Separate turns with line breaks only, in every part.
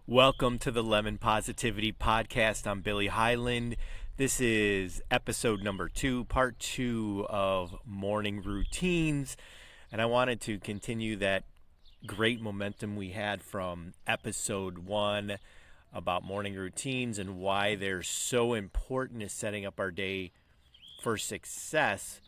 Welcome to the Lemon Positivity Podcast. I'm Billy Highland. This is episode number 2, part 2 of morning routines. And I wanted to continue that great momentum we had from episode 1 about morning routines and why they're so important to setting up our day for success.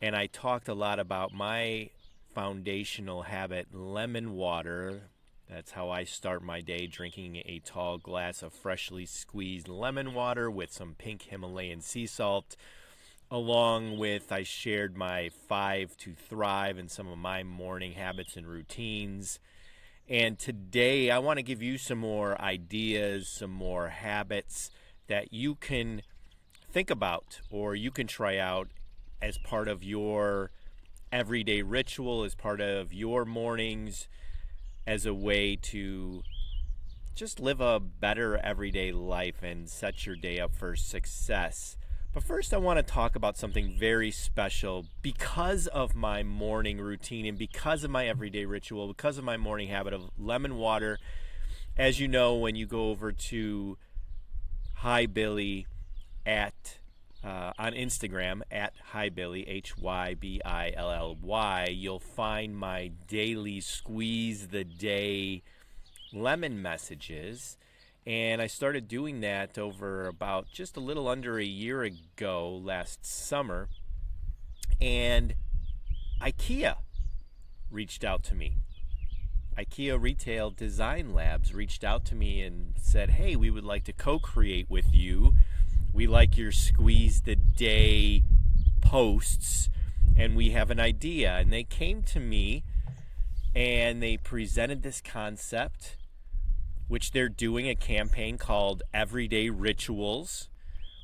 And I talked a lot about my foundational habit, lemon water. That's how I start my day, drinking a tall glass of freshly squeezed lemon water with some pink Himalayan sea salt. Along with, I shared my 5 to thrive and some of my morning habits and routines. And today I want to give you some more ideas, some more habits that you can think about or you can try out as part of your everyday ritual, as part of your mornings, as a way to just live a better everyday life and set your day up for success. But first, I want to talk about something very special because of my morning routine and because of my everyday ritual, because of my morning habit of lemon water. As you know, when you go over to Hi Billy on Instagram at HiBilly, HYBILLY, you'll find my daily squeeze the day lemon messages. And I started doing that over about just a little under a year ago, last summer. And IKEA reached out to me. IKEA Retail Design Labs reached out to me and said, hey, we would like to co-create with you. We like your squeeze the day posts, and we have an idea. And they came to me and they presented this concept, which they're doing a campaign called Everyday Rituals,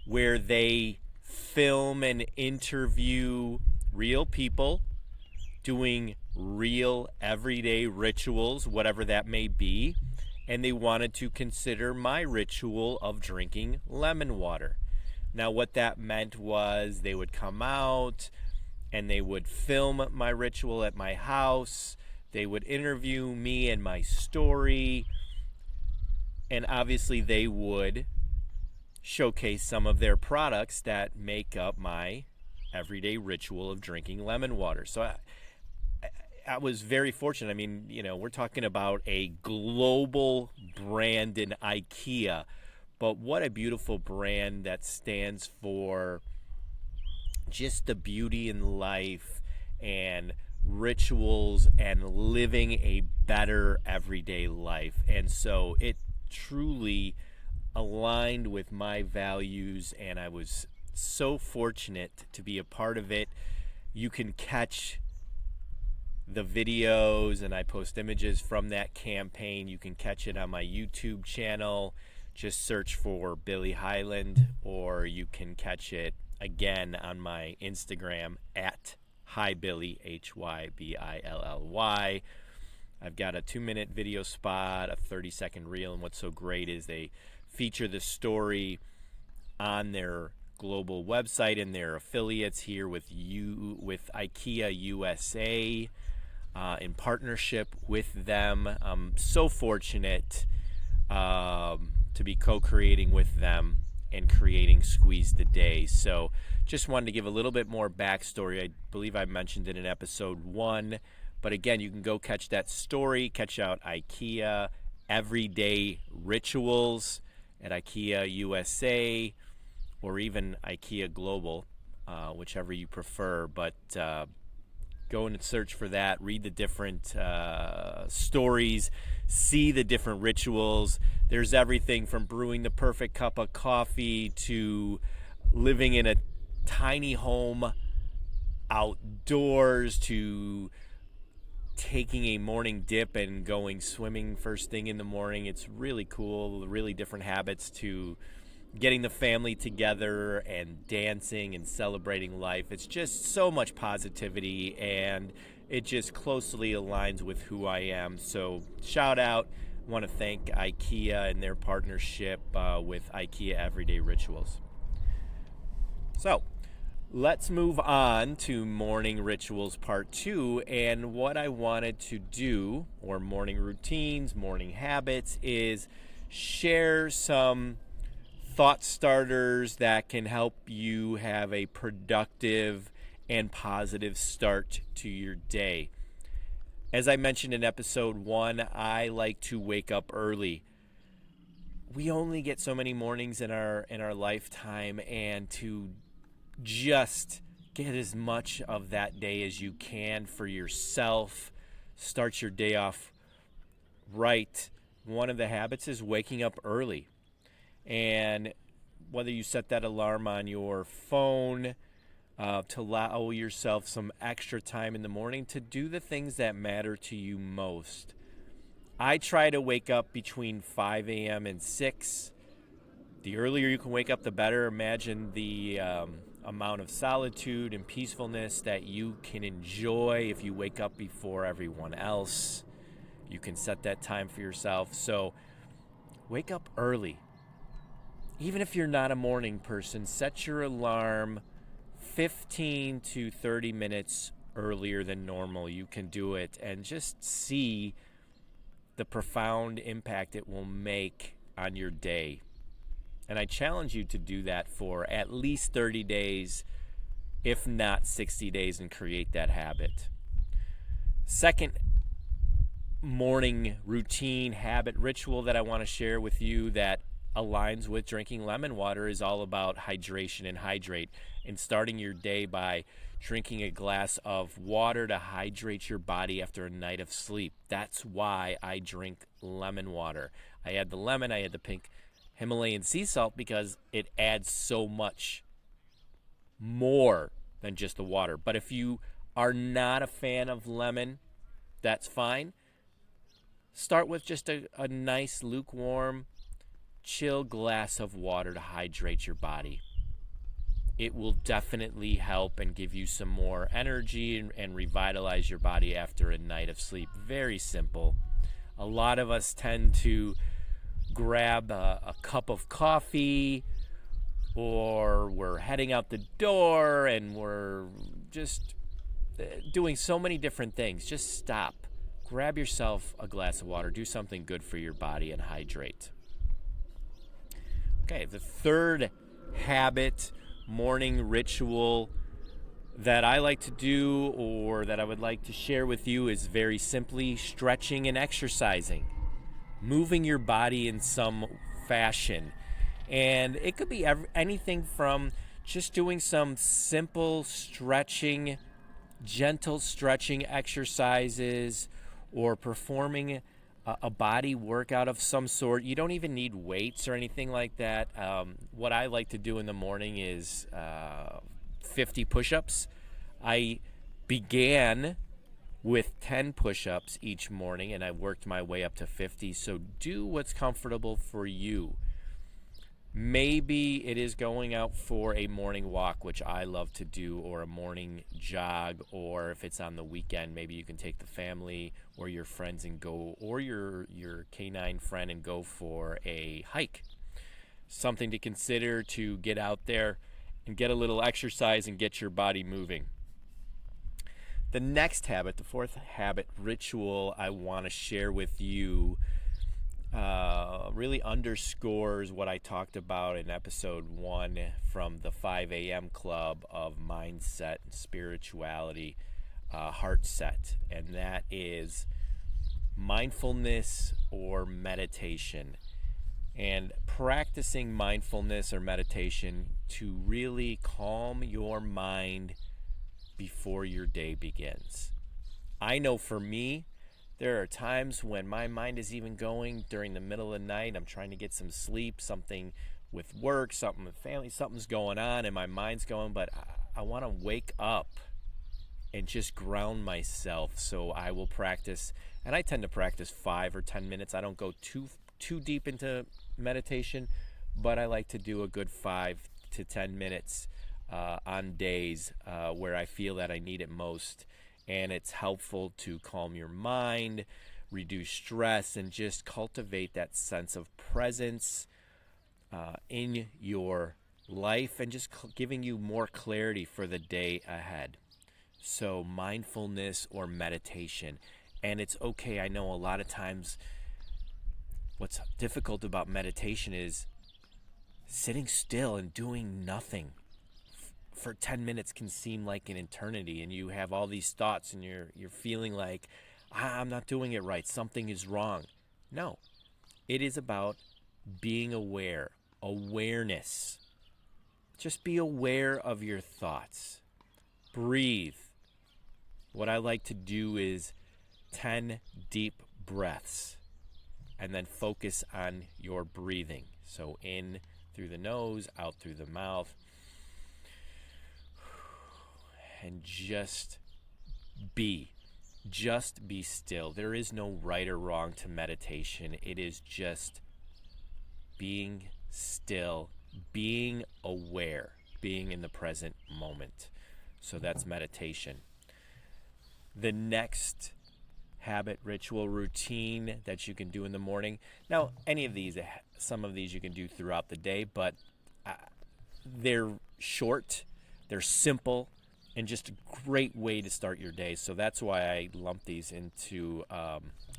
where they film and interview real people doing real everyday rituals, whatever that may be. And they wanted to consider my ritual of drinking lemon water. Now, what that meant was they would come out and they would film my ritual at my house. They would interview me and my story. And obviously, they would showcase some of their products that make up my everyday ritual of drinking lemon water. So I was very fortunate. I mean, we're talking about a global brand in IKEA, but what a beautiful brand that stands for just the beauty in life and rituals and living a better everyday life. And so it truly aligned with my values, and I was so fortunate to be a part of it. You can catch the videos, and I post images from that campaign. You can catch it on my YouTube channel. Just search for Billy Highland, or you can catch it again on my Instagram at HiBilly, HYBILLY. I've got a 2-minute video spot, a 30-second reel, and what's so great is they feature the story on their global website and their affiliates here with IKEA USA. In partnership with them. I'm so fortunate to be co-creating with them and creating Squeeze the Day. So just wanted to give a little bit more backstory. I believe I mentioned it in episode 1. But again, you can go catch that story, catch out IKEA Everyday Rituals at IKEA USA or even IKEA Global, whichever you prefer. But go and search for that, read the different stories, see the different rituals. There's everything from brewing the perfect cup of coffee to living in a tiny home outdoors to taking a morning dip and going swimming first thing in the morning. It's really cool, really different habits to getting the family together and dancing and celebrating life. It's just so much positivity, and it just closely aligns with who I am. So shout out. I want to thank IKEA and their partnership with IKEA Everyday Rituals. So Let's move on to morning rituals part 2. And what I wanted to do, or morning routines, morning habits, is share some thought starters that can help you have a productive and positive start to your day. As I mentioned in episode 1, I like to wake up early. We only get so many mornings in our lifetime, and to just get as much of that day as you can for yourself, start your day off right. One of the habits is waking up early. And whether you set that alarm on your phone to allow yourself some extra time in the morning to do the things that matter to you most. I try to wake up between 5 a.m. and 6. The earlier you can wake up, the better. Imagine the amount of solitude and peacefulness that you can enjoy if you wake up before everyone else. You can set that time for yourself. So wake up early. Even if you're not a morning person, set your alarm 15 to 30 minutes earlier than normal. You can do it and just see the profound impact it will make on your day. And I challenge you to do that for at least 30 days, if not 60 days, and create that habit. Second morning routine, habit, ritual that I want to share with you that aligns with drinking lemon water is all about hydration and hydrate, and starting your day by drinking a glass of water to hydrate your body after a night of sleep. That's why I drink lemon water. I add the lemon, I add the pink Himalayan sea salt because it adds so much more than just the water. But if you are not a fan of lemon, that's fine. Start with just a nice lukewarm, chill glass of water to hydrate your body. It will definitely help and give you some more energy and revitalize your body after a night of sleep. Very simple. A lot of us tend to grab a cup of coffee, or we're heading out the door and we're just doing so many different things. Just stop. Grab yourself a glass of water. Do something good for your body and hydrate. Okay, the third habit, morning ritual that I like to do or that I would like to share with you is very simply stretching and exercising. Moving your body in some fashion. And it could be anything from just doing some simple stretching, gentle stretching exercises, or performing a body workout of some sort. You don't even need weights or anything like that. What I like to do in the morning is 50 push-ups. I began with 10 push-ups each morning, and I worked my way up to 50. So do what's comfortable for you. Maybe it is going out for a morning walk, which I love to do, or a morning jog, or if it's on the weekend, maybe you can take the family or your friends and go, or your canine friend and go for a hike. Something to consider to get out there and get a little exercise and get your body moving. The next habit, the fourth habit, ritual I want to share with you really underscores what I talked about in episode 1 from the 5 a.m. club of mindset and spirituality, heart set, and that is mindfulness or meditation. And practicing mindfulness or meditation to really calm your mind before your day begins. I know for me, there are times when my mind is even going during the middle of the night. I'm trying to get some sleep, something with work, something with family, something's going on, and my mind's going, but I want to wake up and just ground myself. So I will practice, and I tend to practice 5 or 10 minutes. I don't go too deep into meditation, but I like to do a good 5 to 10 minutes on days where I feel that I need it most. And it's helpful to calm your mind, reduce stress, and just cultivate that sense of presence in your life and just giving you more clarity for the day ahead. So mindfulness or meditation. And it's okay. I know a lot of times what's difficult about meditation is sitting still and doing nothing for 10 minutes can seem like an eternity, and you have all these thoughts and you're feeling like, I'm not doing it right, something is wrong. No, it is about being aware, awareness. Just be aware of your thoughts. Breathe. What I like to do is 10 deep breaths and then focus on your breathing. So in through the nose, out through the mouth. And just be still. There is no right or wrong to meditation. It is just being still, being aware, being in the present moment. So that's meditation. The next habit, ritual, routine that you can do in the morning. Now, some of these you can do throughout the day, but they're short, they're simple, and just a great way to start your day. So that's why I lump these into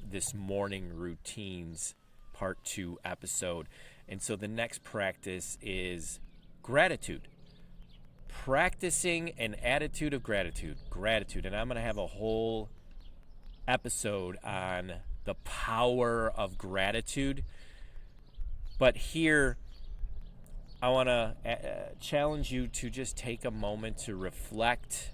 this morning routines part 2 episode. And so the next practice is gratitude. Practicing an attitude of gratitude. And I'm going to have a whole episode on the power of gratitude. But here, I want to challenge you to just take a moment to reflect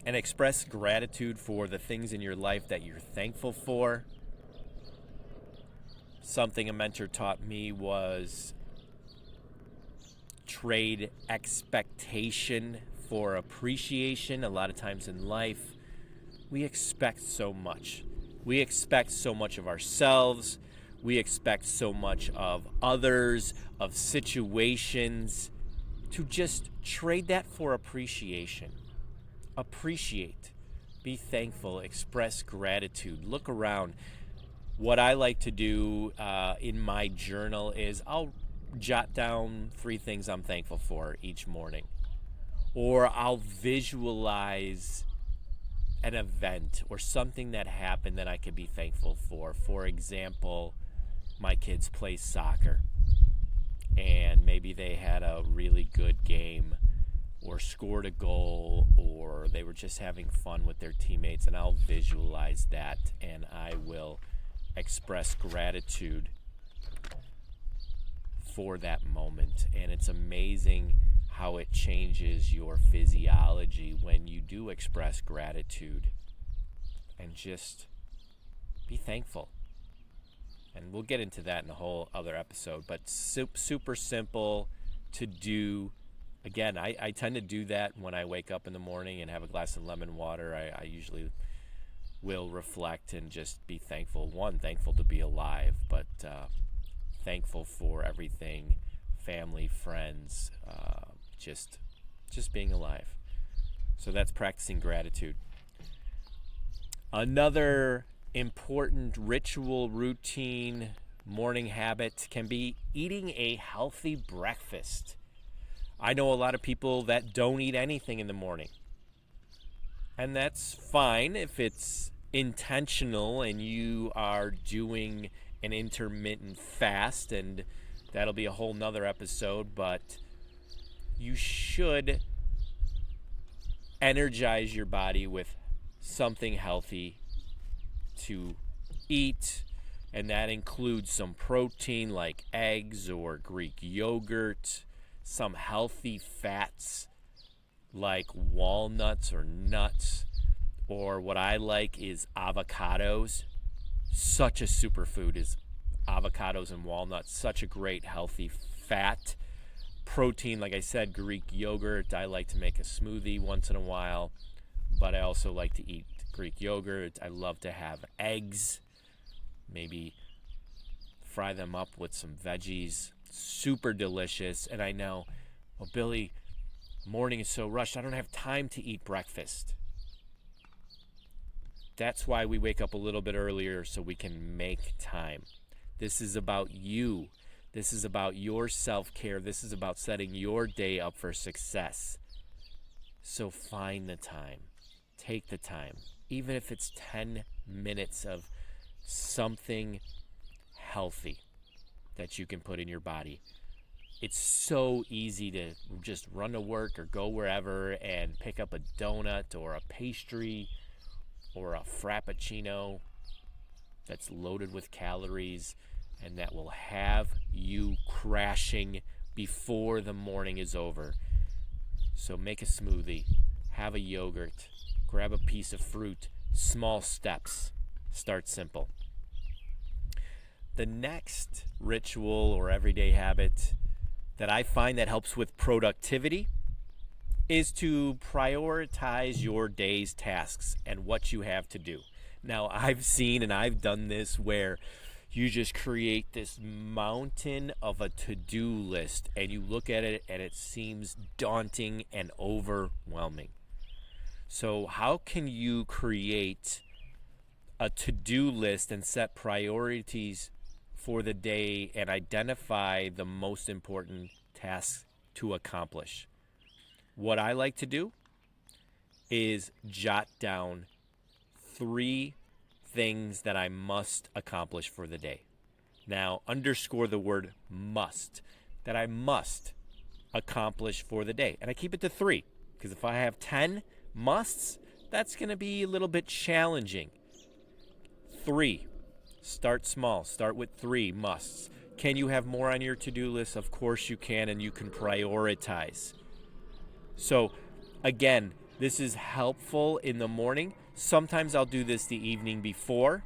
and express gratitude for the things in your life that you're thankful for. Something a mentor taught me was trade expectation for appreciation. A lot of times in life, we expect so much. We expect so much of ourselves. We expect so much of others, of situations, to just trade that for appreciation. Appreciate, be thankful, express gratitude. Look around. What I like to do in my journal is I'll jot down 3 things I'm thankful for each morning. Or I'll visualize an event or something that happened that I could be thankful for. For example, my kids play soccer and maybe they had a really good game or scored a goal or they were just having fun with their teammates, and I'll visualize that and I will express gratitude for that moment. And it's amazing how it changes your physiology when you do express gratitude and just be thankful. And we'll get into that in a whole other episode, but super simple to do. Again, I tend to do that when I wake up in the morning and have a glass of lemon water. I usually will reflect and just be thankful. One, thankful to be alive, but thankful for everything, family, friends, just being alive. So that's practicing gratitude. Another important ritual, routine, morning habit can be eating a healthy breakfast. I know a lot of people that don't eat anything in the morning. And that's fine if it's intentional and you are doing an intermittent fast, and that'll be a whole nother episode, but you should energize your body with something healthy to eat, and that includes some protein like eggs or Greek yogurt, some healthy fats like walnuts or nuts, or what I like is avocados. Such a superfood is avocados and walnuts. Such a great healthy fat. Protein, like I said, Greek yogurt. I like to make a smoothie once in a while, but I also like to eat Greek yogurt. I love to have eggs, maybe fry them up with some veggies. Super delicious. And I know, well, Billy, morning is so rushed, I don't have time to eat breakfast. That's why we wake up a little bit earlier, so we can make time. This is about you. This is about your self-care. This is about setting your day up for success. So find the time. Take the time. Even if it's 10 minutes of something healthy that you can put in your body. It's so easy to just run to work or go wherever and pick up a donut or a pastry or a frappuccino that's loaded with calories and that will have you crashing before the morning is over. So make a smoothie, have a yogurt, grab a piece of fruit, small steps. Start simple. The next ritual or everyday habit that I find that helps with productivity is to prioritize your day's tasks and what you have to do. Now, I've seen and I've done this where you just create this mountain of a to-do list and you look at it and it seems daunting and overwhelming. So how can you create a to-do list and set priorities for the day and identify the most important tasks to accomplish? What I like to do is jot down 3 things that I must accomplish for the day. Now, underscore the word must, that I must accomplish for the day. And I keep it to 3, because if I have 10 musts, that's going to be a little bit challenging. 3. Start small. Start with 3 musts. Can you have more on your to-do list? Of course you can, and you can prioritize. So, again, this is helpful in the morning. Sometimes I'll do this the evening before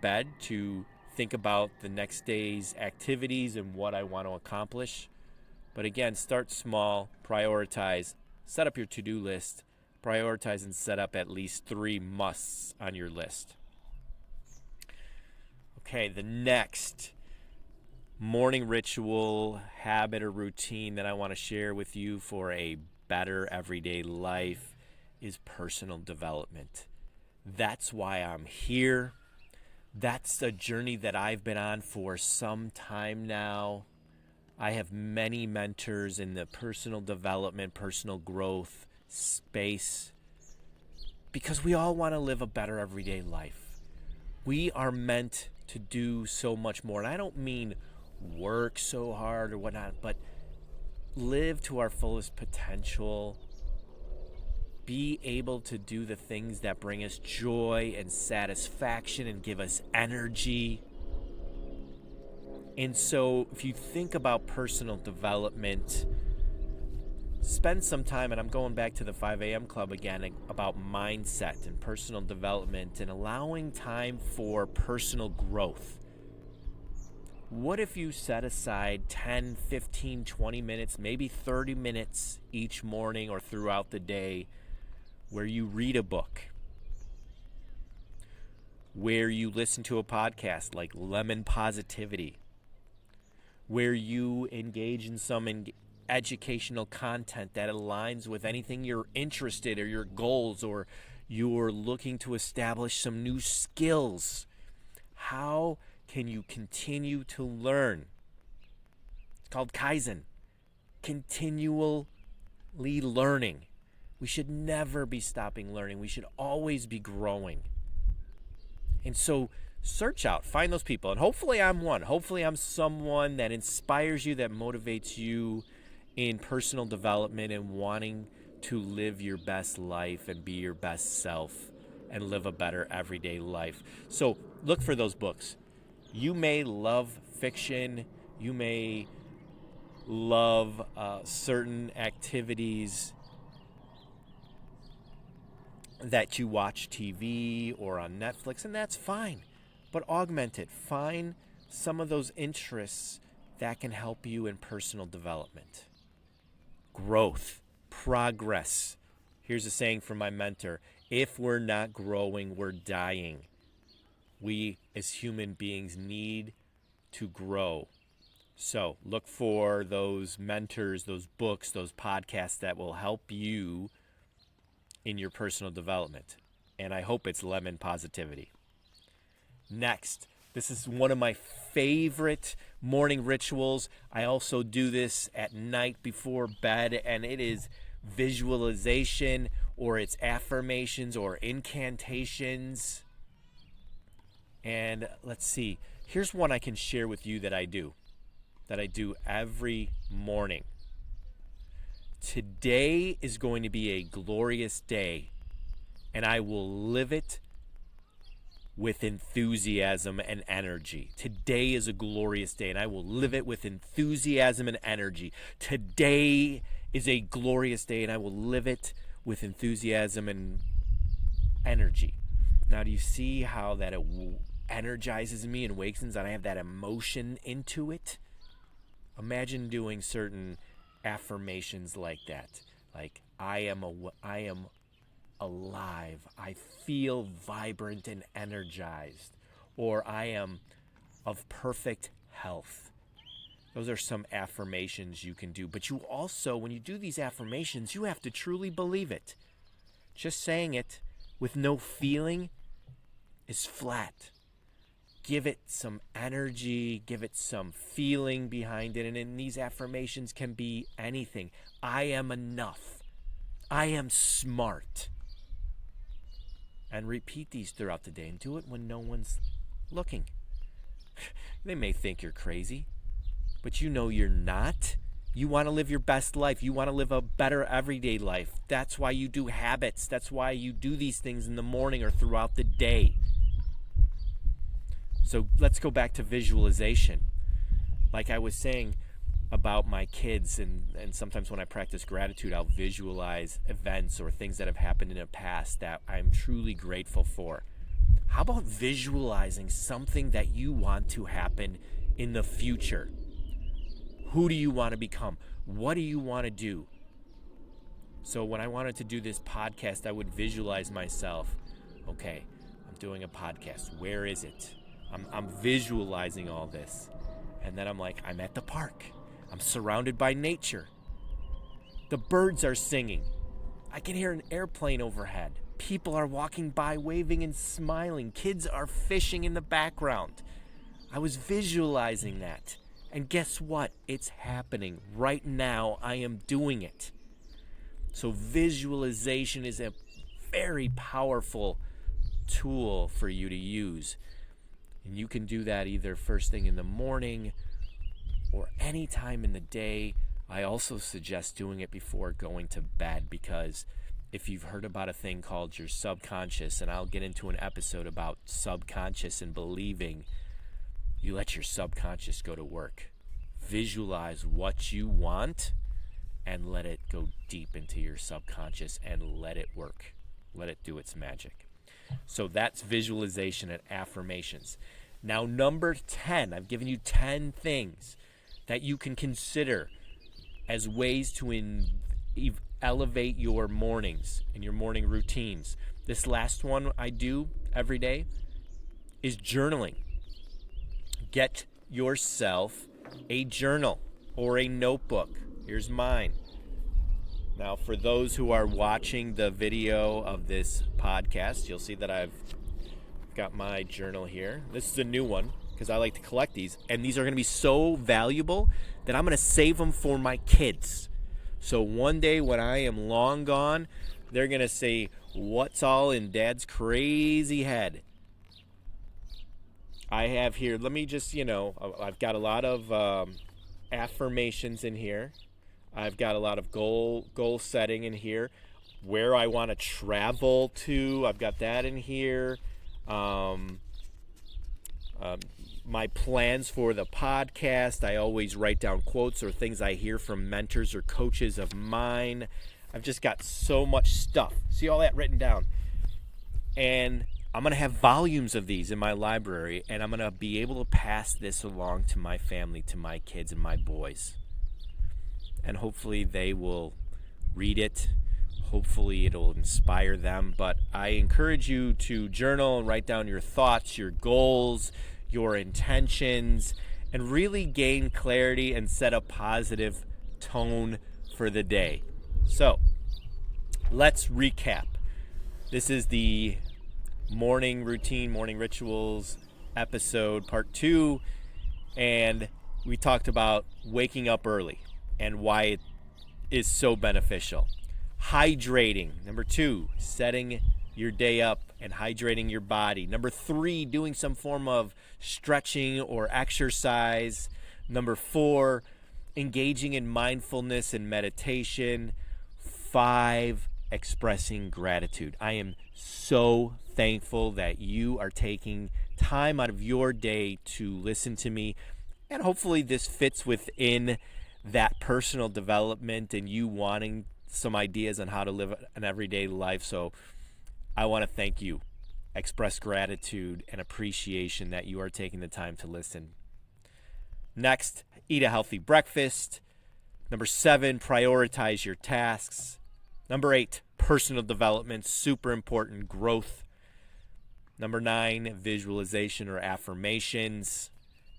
bed to think about the next day's activities and what I want to accomplish. But again, start small, prioritize, set up your to-do list, prioritize and set up at least 3 musts on your list. Okay, the next morning ritual, habit, or routine that I want to share with you for a better everyday life is personal development. That's why I'm here. That's a journey that I've been on for some time now. I have many mentors in the personal development, personal growth space because we all want to live a better everyday life. We are meant to do so much more. And I don't mean work so hard or whatnot, but live to our fullest potential. Be able to do the things that bring us joy and satisfaction and give us energy. And so if you think about personal development, spend some time, and I'm going back to the 5 a.m. club again, about mindset and personal development and allowing time for personal growth. What if you set aside 10, 15, 20 minutes, maybe 30 minutes each morning or throughout the day where you read a book, where you listen to a podcast like Lemon Positivity, where you engage in some educational content that aligns with anything you're interested or your goals, or you're looking to establish some new skills. How can you continue to learn? It's called Kaizen. Continually learning. We should never be stopping learning. We should always be growing. And so search out, find those people. And hopefully I'm one. Hopefully I'm someone that inspires you, that motivates you in personal development and wanting to live your best life and be your best self and live a better everyday life. So look for those books. You may love fiction. You may love certain activities that you watch TV or on Netflix, and that's fine. But augment it. Find some of those interests that can help you in personal development. Growth, progress. Here's a saying from my mentor: if we're not growing, we're dying. We as human beings need to grow. So look for those mentors, those books, those podcasts that will help you in your personal development. And I hope it's Lemon Positivity. Next, this is one of my favorite morning rituals. I also do this at night before bed, and it is visualization, or it's affirmations or incantations. And let's see, here's one I can share with you that I do every morning. Today is going to be a glorious day, and I will live it with enthusiasm and energy. Today is a glorious day, and I will live it with enthusiasm and energy. Today is a glorious day, and I will live it with enthusiasm and energy. Now, do you see how that it energizes me and wakens, and I have that emotion into it? Imagine doing certain affirmations like that. Like, I am alive. I feel vibrant and energized. Or I am of perfect health. Those are some affirmations you can do. But you also, when you do these affirmations, you have to truly believe it. Just saying it with no feeling is flat. Give it some energy, give it some feeling behind it. And in these affirmations can be anything. I am enough. I am smart. And repeat these throughout the day, and do it when no one's looking. They may think you're crazy, but you know you're not. You want to live your best life. You want to live a better everyday life. That's why you do habits. That's why you do these things in the morning or throughout the day. So let's go back to visualization. Like I was saying about my kids, and sometimes when I practice gratitude, I'll visualize events or things that have happened in the past that I'm truly grateful for. How about visualizing something that you want to happen in the future? Who do you want to become? What do you want to do? So when I wanted to do this podcast, I would visualize myself. Okay, I'm doing a podcast. Where is it? I'm visualizing all this. And then I'm like, I'm at the park. I'm surrounded by nature. The birds are singing. I can hear an airplane overhead. People are walking by, waving and smiling. Kids are fishing in the background. I was visualizing that. And guess what? It's happening. Right now, I am doing it. So visualization is a very powerful tool for you to use. And you can do that either first thing in the morning or any time in the day. I also suggest doing it before going to bed, because if you've heard about a thing called your subconscious, and I'll get into an episode about subconscious and believing, you let your subconscious go to work. Visualize what you want and let it go deep into your subconscious and let it work. Let it do its magic. So that's visualization and affirmations. Now, number 10, I've given you 10 things that you can consider as ways to elevate your mornings and your morning routines. This last one I do every day is journaling. Get yourself a journal or a notebook. Here's mine. Now, for those who are watching the video of this podcast, you'll see that I've got my journal here. This is a new one because I like to collect these. And these are going to be so valuable that I'm going to save them for my kids. So one day when I am long gone, they're going to say, what's all in Dad's crazy head? I have here, let me just, I've got a lot of affirmations in here. I've got a lot of goal setting in here. Where I want to travel to, I've got that in here. My plans for the podcast, I always write down quotes or things I hear from mentors or coaches of mine. I've just got so much stuff. See all that written down? And I'm going to have volumes of these in my library, and I'm going to be able to pass this along to my family, to my kids and my boys. And hopefully they will read it. Hopefully it'll inspire them. But I encourage you to journal and write down your thoughts, your goals, your intentions, and really gain clarity and set a positive tone for the day. So let's recap. This is the morning routine, morning rituals episode, part 2. And we talked about waking up early and why it is so beneficial. Hydrating. Number 2, setting your day up and hydrating your body. Number 3, doing some form of stretching or exercise. Number 4, engaging in mindfulness and meditation. 5, expressing gratitude. I am so thankful that you are taking time out of your day to listen to me, and hopefully this fits within that personal development and you wanting some ideas on how to live an everyday life. So I want to thank you, express gratitude and appreciation that you are taking the time to listen. Next, eat a healthy breakfast. Number 7, prioritize your tasks. Number 8, personal development, super important, growth. Number 9, visualization or affirmations.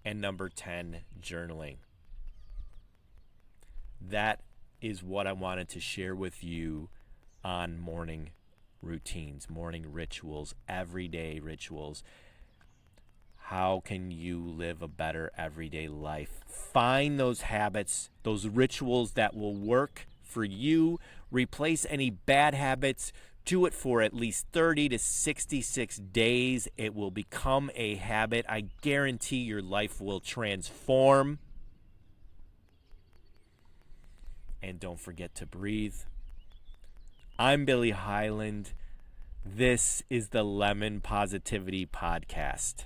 And number 10, journaling. That is what I wanted to share with you on morning routines, morning rituals, everyday rituals. How can you live a better everyday life? Find those habits, those rituals that will work for you. Replace any bad habits. Do it for at least 30 to 66 days. It will become a habit. I guarantee your life will transform. And don't forget to breathe. I'm Billy Highland. This is the Lemon Positivity Podcast.